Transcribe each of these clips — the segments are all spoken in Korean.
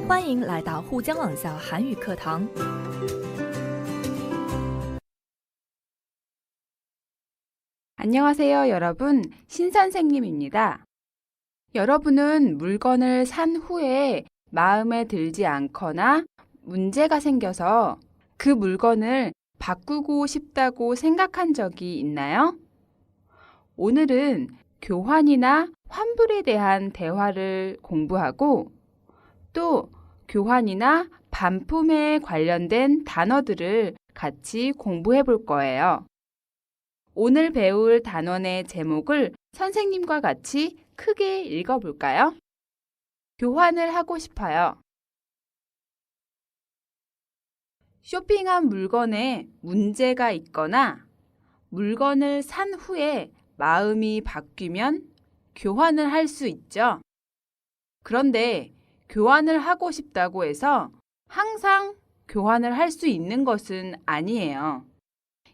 欢迎来到沪江网校韩语课堂。 안녕하세요, 여러분. 신선생님입니다. 여러분은 물건을 산 후에 마음에 들지 않거나 문제가 생겨서 그 물건을 바꾸고 싶다고 생각한 적이 있나요? 오늘은 교환이나 환불에 대한 대화를 공부하고 또 교환이나 반품에 관련된 단어들을 같이 공부해 볼 거예요. 오늘 배울 단원의 제목을 선생님과 같이 크게 읽어볼까요? 교환을 하고 싶어요. 쇼핑한 물건에 문제가 있거나 물건을 산 후에 마음이 바뀌면 교환을 할 수 있죠. 그런데 교환을 하고 싶다고 해서 항상 교환을 할 수 있는 것은 아니에요.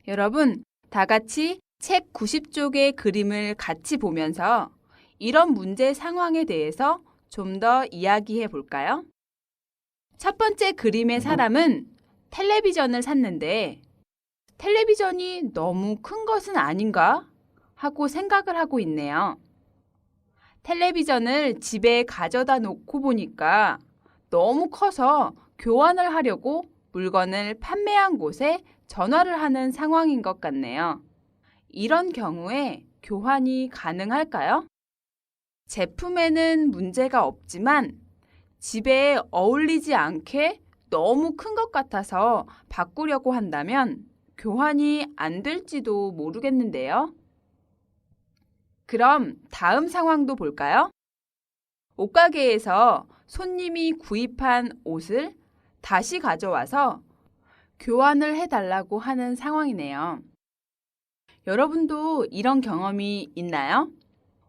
여러분, 다 같이 책 90쪽의 그림을 같이 보면서 이런 문제 상황에 대해서 좀 더 이야기해 볼까요? 첫 번째 그림의 사람은 텔레비전을 샀는데 텔레비전이 너무 큰 것은 아닌가 하고 생각을 하고 있네요. 텔레비전을 집에 가져다 놓고 보니까 너무 커서 교환을 하려고 물건을 판매한 곳에 전화를 하는 상황인 것 같네요. 이런 경우에 교환이 가능할까요? 제품에는 문제가 없지만 집에 어울리지 않게 너무 큰 것 같아서 바꾸려고 한다면 교환이 안 될지도 모르겠는데요. 그럼 다음 상황도 볼까요? 옷가게에서 손님이 구입한 옷을 다시 가져와서 교환을 해달라고 하는 상황이네요. 여러분도 이런 경험이 있나요?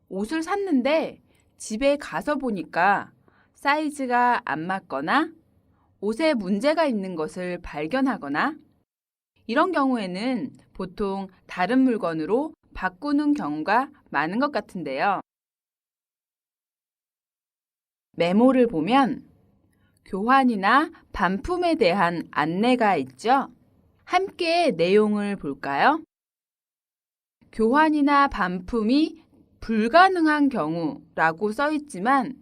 옷을 샀는데 집에 가서 보니까 사이즈가 안 맞거나 옷에 문제가 있는 것을 발견하거나 이런 경우에는 보통 다른 물건으로 바꾸는 경우가 많은 것 같은데요. 메모를 보면 교환이나 반품에 대한 안내가 있죠? 함께 내용을 볼까요? 교환이나 반품이 불가능한 경우라고 써 있지만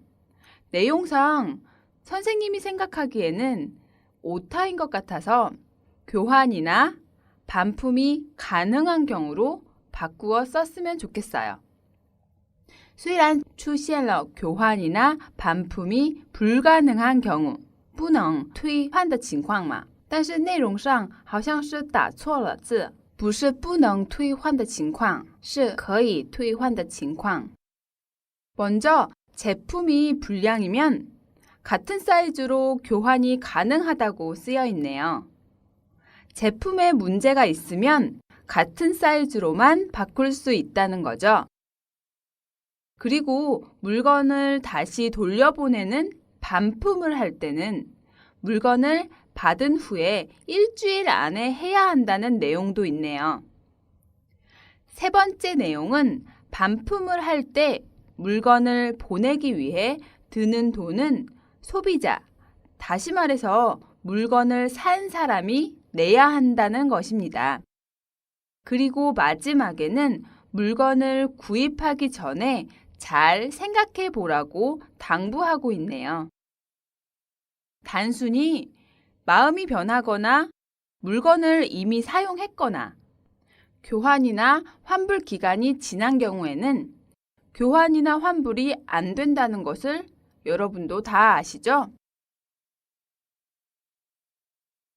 내용상 선생님이 생각하기에는 오타인 것 같아서 교환이나 반품이 가능한 경우로 바꾸어 썼으면 좋겠어요. 虽然出现了교환이나 반품이 불가능한 경우不能退换的情况嘛，但是内容上好像是打错了字，不是不能退换的情况，是可以退换的情况。 먼저 제품이 불량이면 같은 사이즈로 교환이 가능하다고 쓰여 있네요. 제품에 문제가 있으면 같은 사이즈로만 바꿀 수 있다는 거죠. 그리고 물건을 다시 돌려보내는 반품을 할 때는 물건을 받은 후에 일주일 안에 해야 한다는 내용도 있네요. 세 번째 내용은 반품을 할 때 물건을 보내기 위해 드는 돈은 소비자, 다시 말해서 물건을 산 사람이 내야 한다는 것입니다. 그리고 마지막에는 물건을 구입하기 전에 잘 생각해 보라고 당부하고 있네요. 단순히 마음이 변하거나 물건을 이미 사용했거나 교환이나 환불 기간이 지난 경우에는 교환이나 환불이 안 된다는 것을 여러분도 다 아시죠?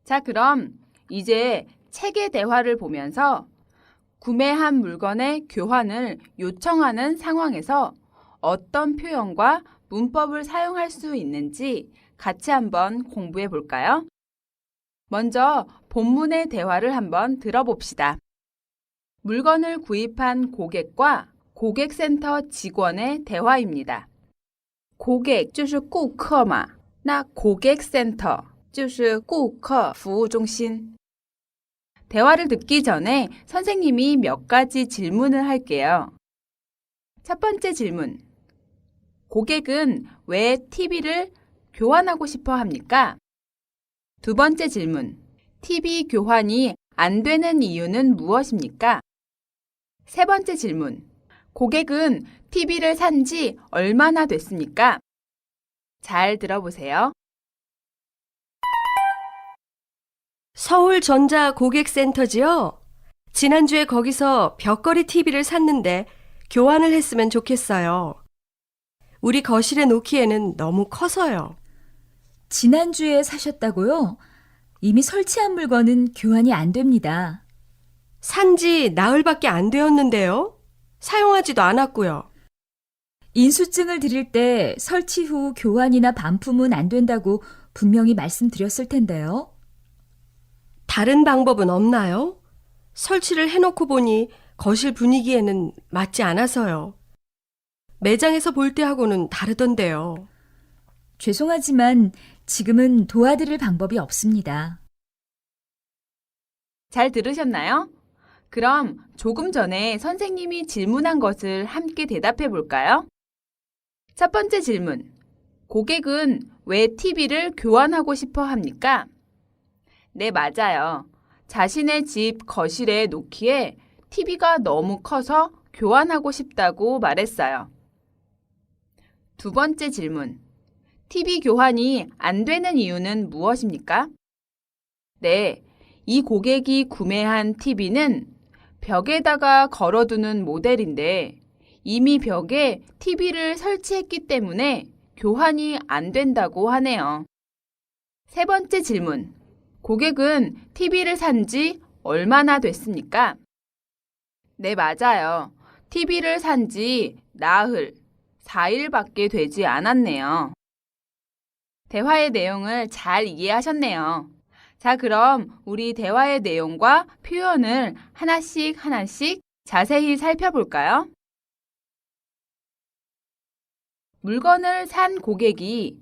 자, 그럼 이제 책의 대화를 보면서 구매한 물건의 교환을 요청하는 상황에서 어떤 표현과 문법을 사용할 수 있는지 같이 한번 공부해 볼까요? 먼저 본문의 대화를 한번 들어봅시다. 물건을 구입한 고객과 고객센터 직원의 대화입니다. 고객 就是顾客嘛，那고객센터 就是顾客服务中心。 대화를 듣기 전에 선생님이 몇 가지 질문을 할게요. 첫 번째 질문. 고객은 왜 TV를 교환하고 싶어 합니까? 두 번째 질문. TV 교환이 안 되는 이유는 무엇입니까? 세 번째 질문. 고객은 TV를 산 지 얼마나 됐습니까? 잘 들어보세요. 서울전자 고객센터지요? 지난주에 거기서 벽걸이 TV를 샀는데 교환을 했으면 좋겠어요. 우리 거실에 놓기에는 너무 커서요. 지난주에 사셨다고요? 이미 설치한 물건은 교환이 안 됩니다. 산지 나흘밖에 안 되었는데요. 사용하지도 않았고요. 인수증을 드릴 때 설치 후 교환이나 반품은 안 된다고 분명히 말씀드렸을 텐데요. 다른 방법은 없나요? 설치를 해놓고 보니 거실 분위기에는 맞지 않아서요. 매장에서 볼 때하고는 다르던데요. 죄송하지만 지금은 도와드릴 방법이 없습니다. 잘 들으셨나요? 그럼 조금 전에 선생님이 질문한 것을 함께 대답해 볼까요? 첫 번째 질문. 고객은 왜 TV를 교환하고 싶어 합니까? 네, 맞아요. 자신의 집 거실에 놓기에 TV가 너무 커서 교환하고 싶다고 말했어요. 두 번째 질문. TV 교환이 안 되는 이유는 무엇입니까? 네, 이 고객이 구매한 TV는 벽에다가 걸어두는 모델인데 이미 벽에 TV를 설치했기 때문에 교환이 안 된다고 하네요. 세 번째 질문. 고객은 TV를 산 지 얼마나 됐습니까? 네, 맞아요. TV를 산 지 나흘, 4일밖에 되지 않았네요. 대화의 내용을 잘 이해하셨네요. 자, 그럼 우리 대화의 내용과 표현을 하나씩 자세히 살펴볼까요? 물건을 산 고객이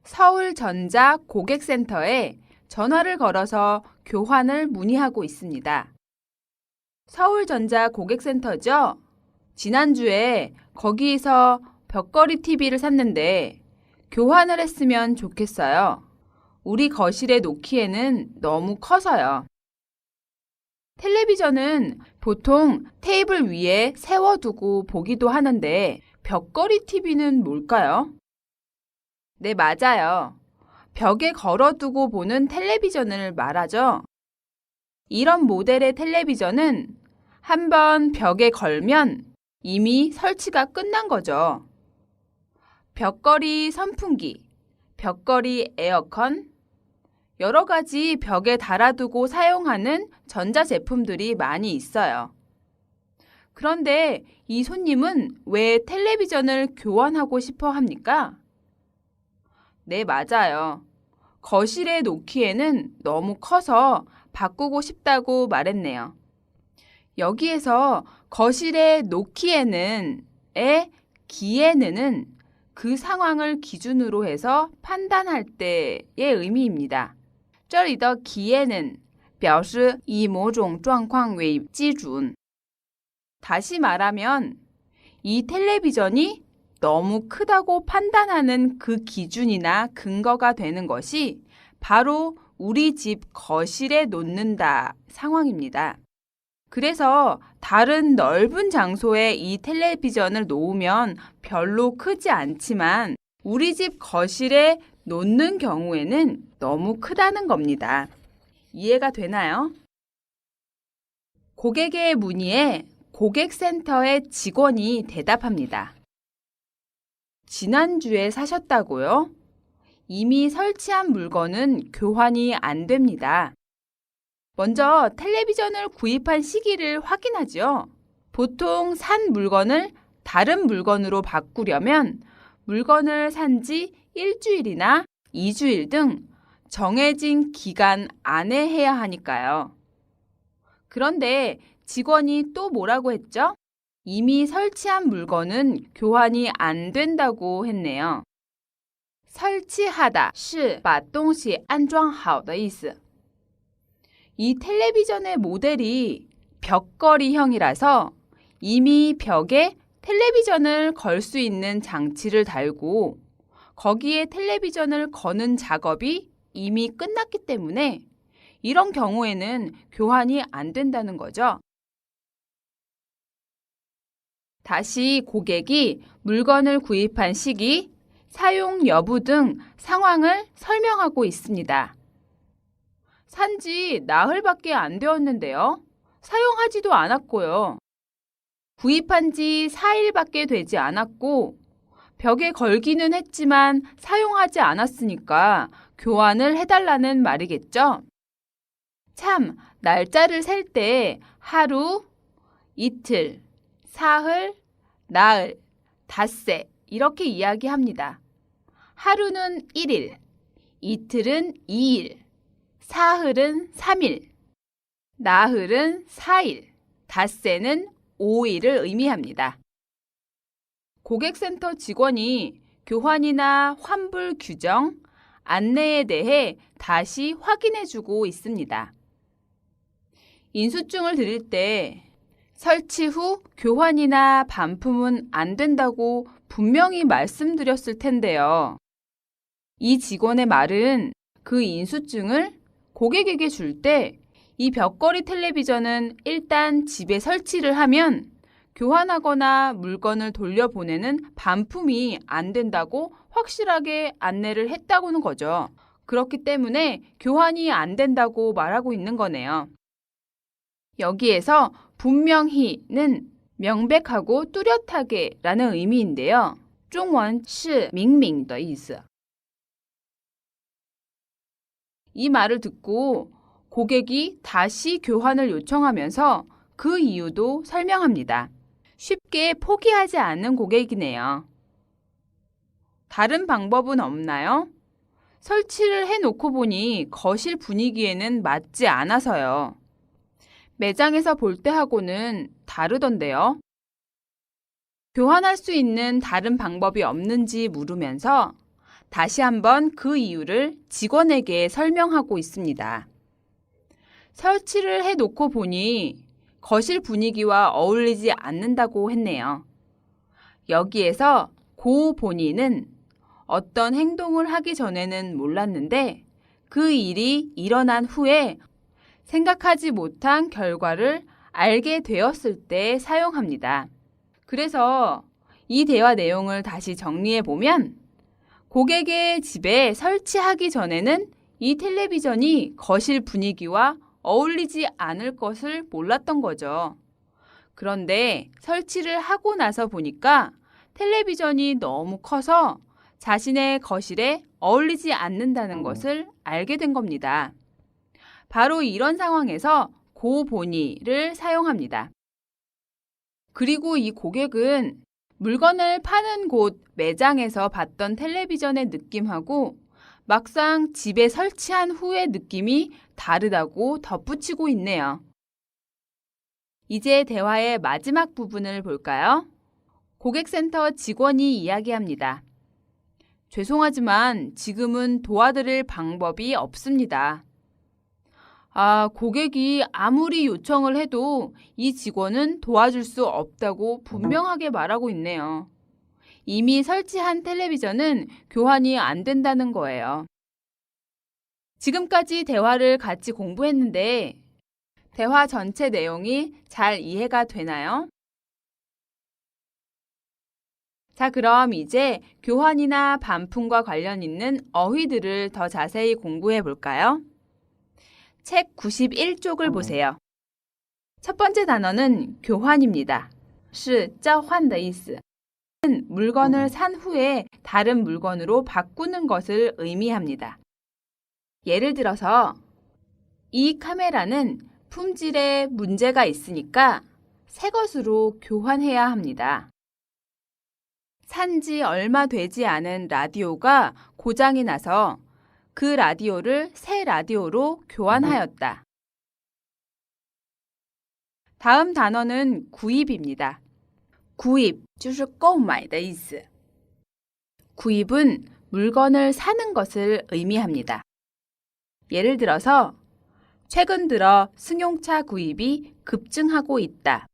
서울전자 고객센터에 전화를 걸어서 교환을 문의하고 있습니다. 서울전자 고객센터죠? 지난주에 거기에서 벽걸이 TV를 샀는데 교환을 했으면 좋겠어요. 우리 거실에 놓기에는 너무 커서요. 텔레비전은 보통 테이블 위에 세워두고 보기도 하는데 벽걸이 TV는 뭘까요? 네, 맞아요. 벽에 걸어두고 보는 텔레비전을 말하죠. 이런 모델의 텔레비전은 한번 벽에 걸면 이미 설치가 끝난 거죠. 벽걸이 선풍기, 벽걸이 에어컨, 여러 가지 벽에 달아두고 사용하는 전자제품들이 많이 있어요. 그런데 이 손님은 왜 텔레비전을 교환하고 싶어 합니까? 네, 맞아요. 거실에 놓기에는 너무 커서 바꾸고 싶다고 말했네요. 여기에서 거실에 놓기에는 의 기에는은 그 상황을 기준으로 해서 판단할 때의 의미입니다. 这里的 기에는 表示以某种状况为基准. 다시 말하면 이 텔레비전이 너무 크다고 판단하는 그 기준이나 근거가 되는 것이 바로 우리 집 거실에 놓는다 상황입니다. 그래서 다른 넓은 장소에 이 텔레비전을 놓으면 별로 크지 않지만 우리 집 거실에 놓는 경우에는 너무 크다는 겁니다. 이해가 되나요? 고객의 문의에 고객센터의 직원이 대답합니다. 지난주에 사셨다고요? 이미 설치한 물건은 교환이 안 됩니다. 먼저 텔레비전을 구입한 시기를 확인하죠. 보통 산 물건을 다른 물건으로 바꾸려면 물건을 산 지 일주일이나 2주일 등 정해진 기간 안에 해야 하니까요. 그런데 직원이 또 뭐라고 했죠? 이미 설치한 물건은 교환이 안 된다고 했네요. 설치하다 是把东西安装好的意思. 이 텔레비전의 모델이 벽걸이형이라서 이미 벽에 텔레비전을 걸 수 있는 장치를 달고 거기에 텔레비전을 거는 작업이 이미 끝났기 때문에 이런 경우에는 교환이 안 된다는 거죠. 다시 고객이 물건을 구입한 시기, 사용 여부 등 상황을 설명하고 있습니다. 산지 나흘밖에 안 되었는데요. 사용하지도 않았고요. 구입한 지 4일밖에 되지 않았고 벽에 걸기는 했지만 사용하지 않았으니까 교환을 해달라는 말이겠죠. 참, 날짜를 셀 때 하루, 이틀, 사흘, 나흘, 닷새 이렇게 이야기합니다. 하루는 1일, 이틀은 2일, 사흘은 3일, 나흘은 4일, 닷새는 5일을 의미합니다. 고객센터 직원이 교환이나 환불 규정, 안내에 대해 다시 확인해주고 있습니다. 인수증을 드릴 때 설치 후 교환이나 반품은 안 된다고 분명히 말씀드렸을 텐데요. 이 직원의 말은 그 인수증을 고객에게 줄 때 이 벽걸이 텔레비전은 일단 집에 설치를 하면 교환하거나 물건을 돌려보내는 반품이 안 된다고 확실하게 안내를 했다고는 거죠. 그렇기 때문에 교환이 안 된다고 말하고 있는 거네요. 여기에서 분명히는 명백하고 뚜렷하게 라는 의미인데요. 中文是明明的意思. 이 말을 듣고 고객이 다시 교환을 요청하면서 그 이유도 설명합니다. 쉽게 포기하지 않는 고객이네요. 다른 방법은 없나요? 설치를 해놓고 보니 거실 분위기에는 맞지 않아서요. 매장에서 볼 때하고는 다르던데요. 교환할 수 있는 다른 방법이 없는지 물으면서 다시 한번 그 이유를 직원에게 설명하고 있습니다. 설치를 해놓고 보니 거실 분위기와 어울리지 않는다고 했네요. 여기에서 고 본인은 어떤 행동을 하기 전에는 몰랐는데 그 일이 일어난 후에 생각하지 못한 결과를 알게 되었을 때 사용합니다. 그래서 이 대화 내용을 다시 정리해 보면 고객의 집에 설치하기 전에는 이 텔레비전이 거실 분위기와 어울리지 않을 것을 몰랐던 거죠. 그런데 설치를 하고 나서 보니까 텔레비전이 너무 커서 자신의 거실에 어울리지 않는다는 것을 알게 된 겁니다. 바로 이런 상황에서 고보니를 사용합니다. 그리고 이 고객은 물건을 파는 곳 매장에서 봤던 텔레비전의 느낌하고 막상 집에 설치한 후의 느낌이 다르다고 덧붙이고 있네요. 이제 대화의 마지막 부분을 볼까요? 고객센터 직원이 이야기합니다. 죄송하지만 지금은 도와드릴 방법이 없습니다. 고객이 아무리 요청을 해도 이 직원은 도와줄 수 없다고 분명하게 말하고 있네요. 이미 설치한 텔레비전은 교환이 안 된다는 거예요. 지금까지 대화를 같이 공부했는데 대화 전체 내용이 잘 이해가 되나요? 자, 그럼 이제 교환이나 반품과 관련 있는 어휘들을 더 자세히 공부해 볼까요? 책 91쪽을 보세요. 첫 번째 단어는 교환입니다. 是交换的意思. 물건을 산 후에 다른 물건으로 바꾸는 것을 의미합니다. 예를 들어서 이 카메라는 품질에 문제가 있으니까 새 것으로 교환해야 합니다. 산지 얼마 되지 않은 라디오가 고장이 나서 그 라디오를 새 라디오로 교환하였다. 다음 단어는 구입입니다. 구입, 就是购买的意思. 구입은 물건을 사는 것을 의미합니다. 예를 들어서 최근 들어 승용차 구입이 급증하고 있다.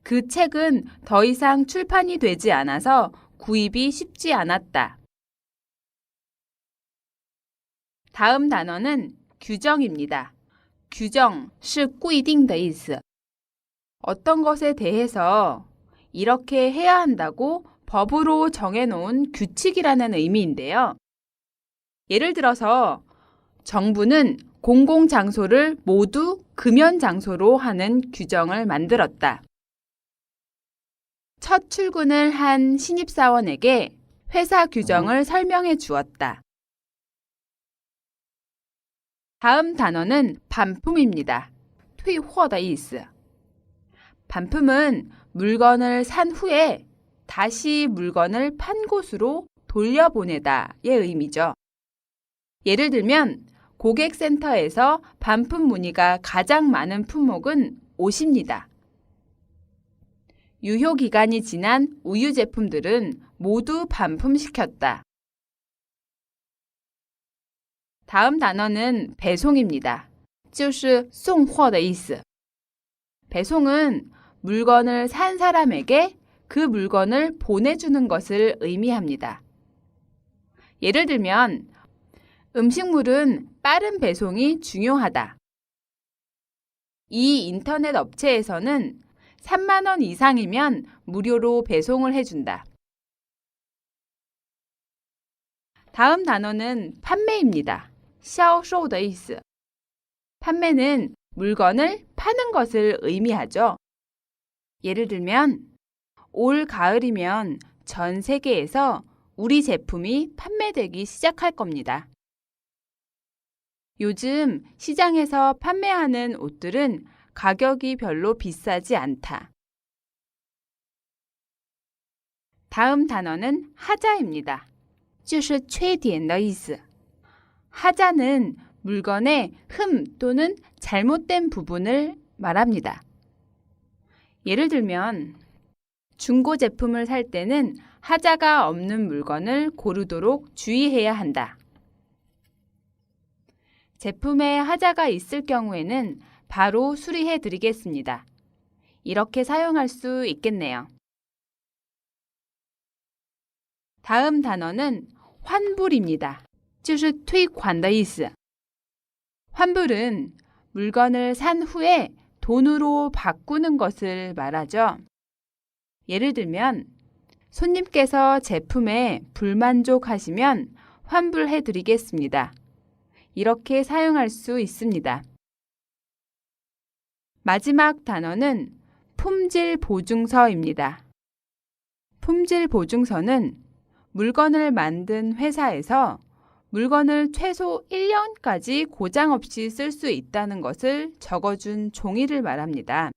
그 책은 더 이상 출판이 되지 않아서 구입이 쉽지 않았다. 다음 단어는 규정입니다. 규정, 是规定的意思. 어떤 것에 대해서 이렇게 해야 한다고 법으로 정해놓은 규칙이라는 의미인데요. 예를 들어서 정부는 공공장소를 모두 금연장소로 하는 규정을 만들었다. 첫 출근을 한 신입사원에게 회사 규정을 설명해 주었다. 다음 단어는 반품입니다. 退货的意思. 반품은 물건을 산 후에 다시 물건을 판 곳으로 돌려보내다의 의미죠. 예를 들면 고객센터에서 반품 문의가 가장 많은 품목은 옷입니다. 유효기간이 지난 우유 제품들은 모두 반품시켰다. 다음 단어는 배송입니다. 就是送货的意思. 배송은 물건을 산 사람에게 그 물건을 보내주는 것을 의미합니다. 예를 들면 음식물은 빠른 배송이 중요하다. 이 인터넷 업체에서는 3만 원 이상이면 무료로 배송을 해준다. 다음 단어는 판매입니다. 销售的意思. 판매는 물건을 파는 것을 의미하죠. 예를 들면 올 가을이면 전 세계에서 우리 제품이 판매되기 시작할 겁니다. 요즘 시장에서 판매하는 옷들은 가격이 별로 비싸지 않다. 다음 단어는 하자입니다. 就是缺点的意思. 하자는 물건의 흠 또는 잘못된 부분을 말합니다. 예를 들면 중고 제품을 살 때는 하자가 없는 물건을 고르도록 주의해야 한다. 제품에 하자가 있을 경우에는 바로 수리해 드리겠습니다. 이렇게 사용할 수 있겠네요. 다음 단어는 환불입니다. 就是退款的意思. 환불은 물건을 산 후에 돈으로 바꾸는 것을 말하죠. 예를 들면 손님께서 제품에 불만족하시면 환불해 드리겠습니다. 이렇게 사용할 수 있습니다. 마지막 단어는 품질 보증서입니다. 품질 보증서는 물건을 만든 회사에서 물건을 최소 1년까지 고장 없이 쓸 수 있다는 것을 적어준 종이를 말합니다.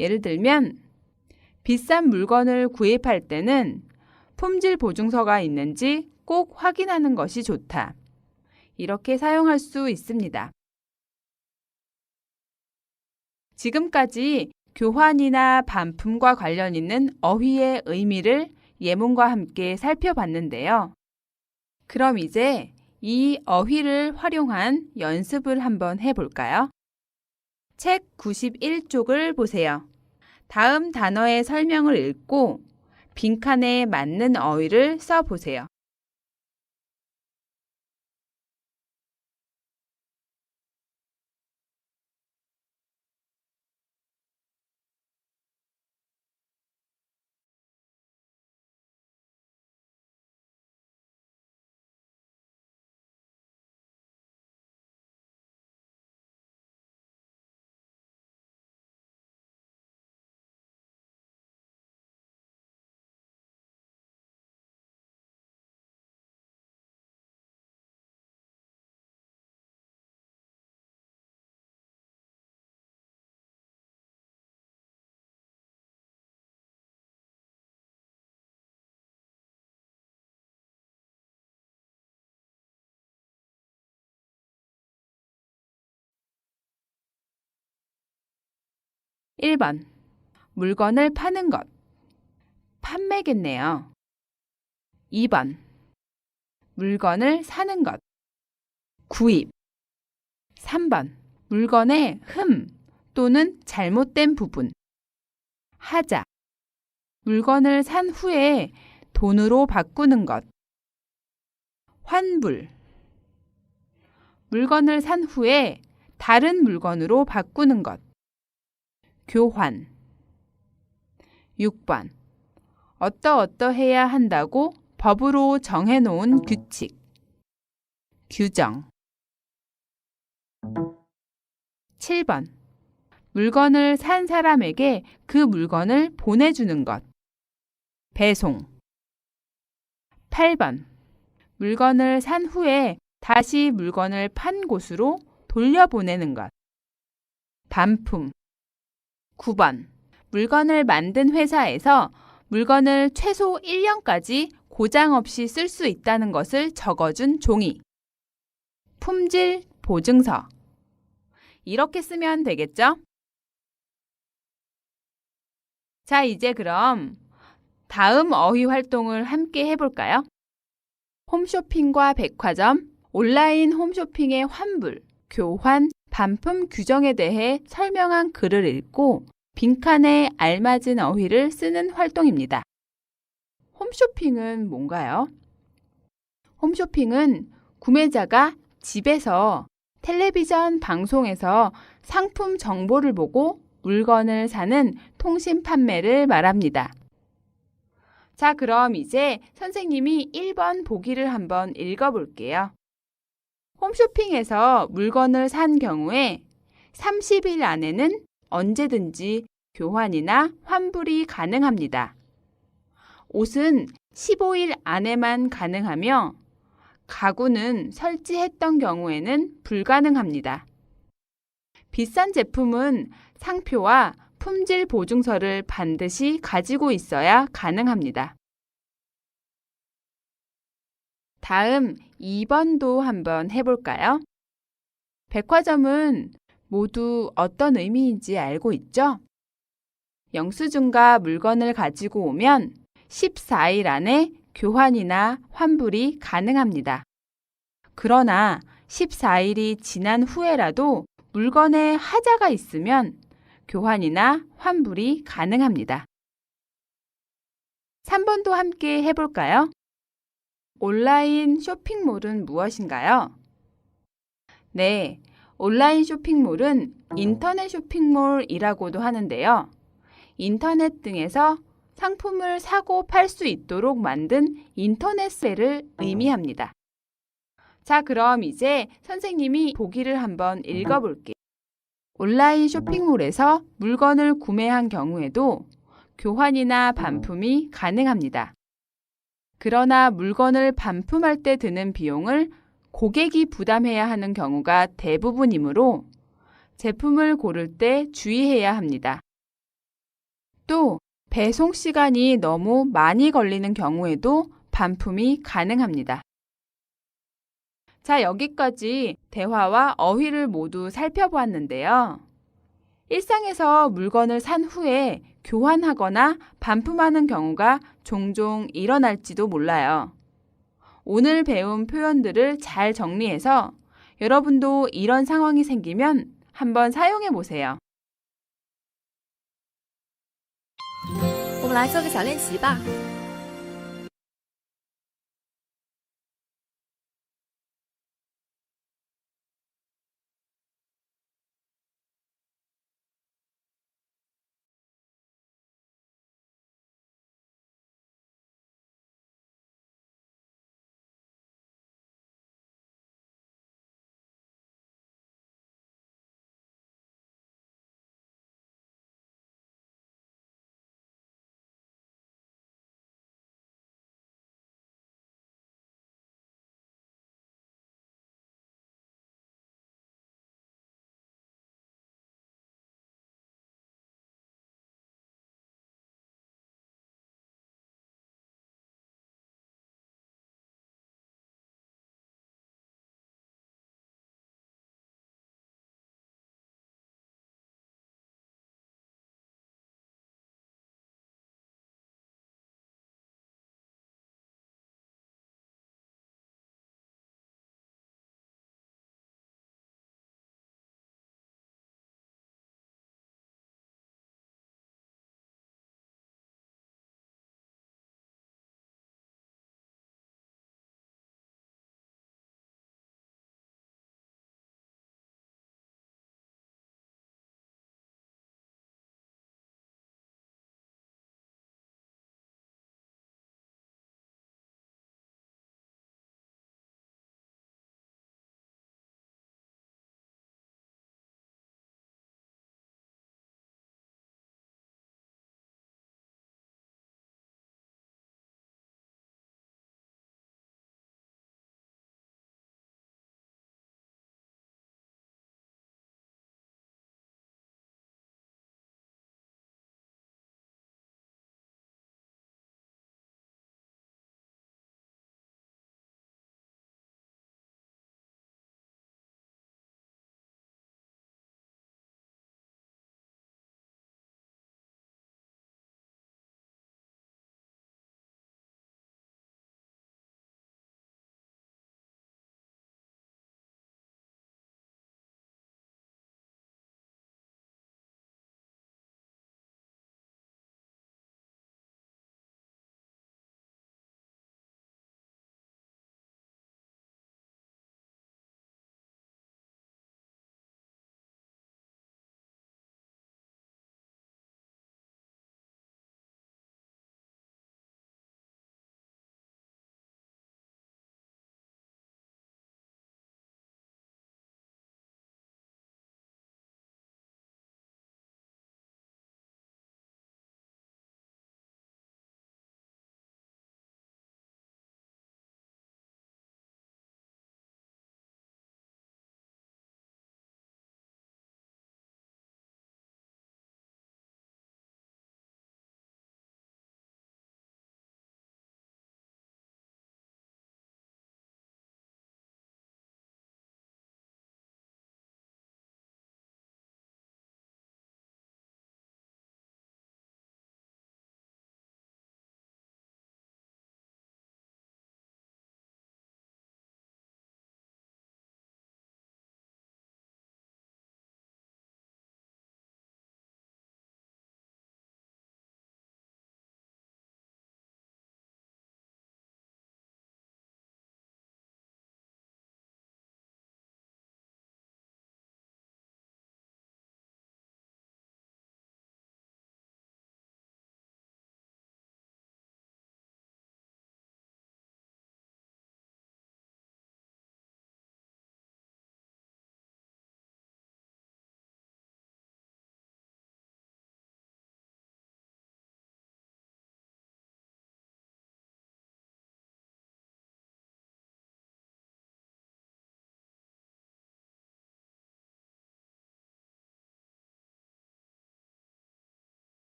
예를 들면 비싼 물건을 구입할 때는 품질 보증서가 있는지 꼭 확인하는 것이 좋다. 이렇게 사용할 수 있습니다. 지금까지 교환이나 반품과 관련 있는 어휘의 의미를 예문과 함께 살펴봤는데요. 그럼 이제 이 어휘를 활용한 연습을 한번 해볼까요? 책 91쪽을 보세요. 다음 단어의 설명을 읽고 빈칸에 맞는 어휘를 써보세요. (1번) 물건을 파는 것. 판매겠네요. (2번) 물건을 사는 것. 구입. (3번) 물건의 흠 또는 잘못된 부분. 하자. 물건을 산 후에 돈으로 바꾸는 것. 환불. 물건을 산 후에 다른 물건으로 바꾸는 것. 교환. 6번. 어떠어떠해야 한다고 법으로 정해놓은 규칙. 규정. 7번. 물건을 산 사람에게 그 물건을 보내주는 것. 배송. 8번. 물건을 산 후에 다시 물건을 판 곳으로 돌려보내는 것. 반품. 9번. 물건을 만든 회사에서 물건을 최소 1년까지 고장 없이 쓸 수 있다는 것을 적어준 종이. 품질 보증서. 이렇게 쓰면 되겠죠? 자, 이제 그럼 다음 어휘 활동을 함께 해볼까요? 홈쇼핑과 백화점, 온라인 홈쇼핑의 환불, 교환, 반품 규정에 대해 설명한 글을 읽고 빈칸에 알맞은 어휘를 쓰는 활동입니다. 홈쇼핑은 뭔가요? 홈쇼핑은 구매자가 집에서 텔레비전 방송에서 상품 정보를 보고 물건을 사는 통신 판매를 말합니다. 자, 그럼 이제 선생님이 1번 보기를 한번 읽어볼게요. 홈쇼핑에서 물건을 산 경우에 30일 안에는 언제든지 교환이나 환불이 가능합니다. 옷은 15일 안에만 가능하며 가구는 설치했던 경우에는 불가능합니다. 비싼 제품은 상표와 품질 보증서를 반드시 가지고 있어야 가능합니다. 다음 2번도 한번 해볼까요? 백화점은 모두 어떤 의미인지 알고 있죠? 영수증과 물건을 가지고 오면 14일 안에 교환이나 환불이 가능합니다. 그러나 14일이 지난 후에라도 물건에 하자가 있으면 교환이나 환불이 가능합니다. 3번도 함께 해볼까요? 온라인 쇼핑몰은 무엇인가요? 네, 온라인 쇼핑몰은 인터넷 쇼핑몰이라고도 하는데요. 인터넷 등에서 상품을 사고 팔 수 있도록 만든 인터넷세를 의미합니다. 자, 그럼 이제 선생님이 보기를 한번 읽어볼게요. 온라인 쇼핑몰에서 물건을 구매한 경우에도 교환이나 반품이 가능합니다. 그러나 물건을 반품할 때 드는 비용을 고객이 부담해야 하는 경우가 대부분이므로 제품을 고를 때 주의해야 합니다. 또 배송 시간이 너무 많이 걸리는 경우에도 반품이 가능합니다. 자, 여기까지 대화와 어휘를 모두 살펴보았는데요. 일상에서 물건을 산 후에 교환하거나 반품하는 경우가 종종 일어날지도 몰라요. 오늘 배운 표현들을 잘 정리해서 여러분도 이런 상황이 생기면 한번 사용해 보세요. 我们来做个小练习吧。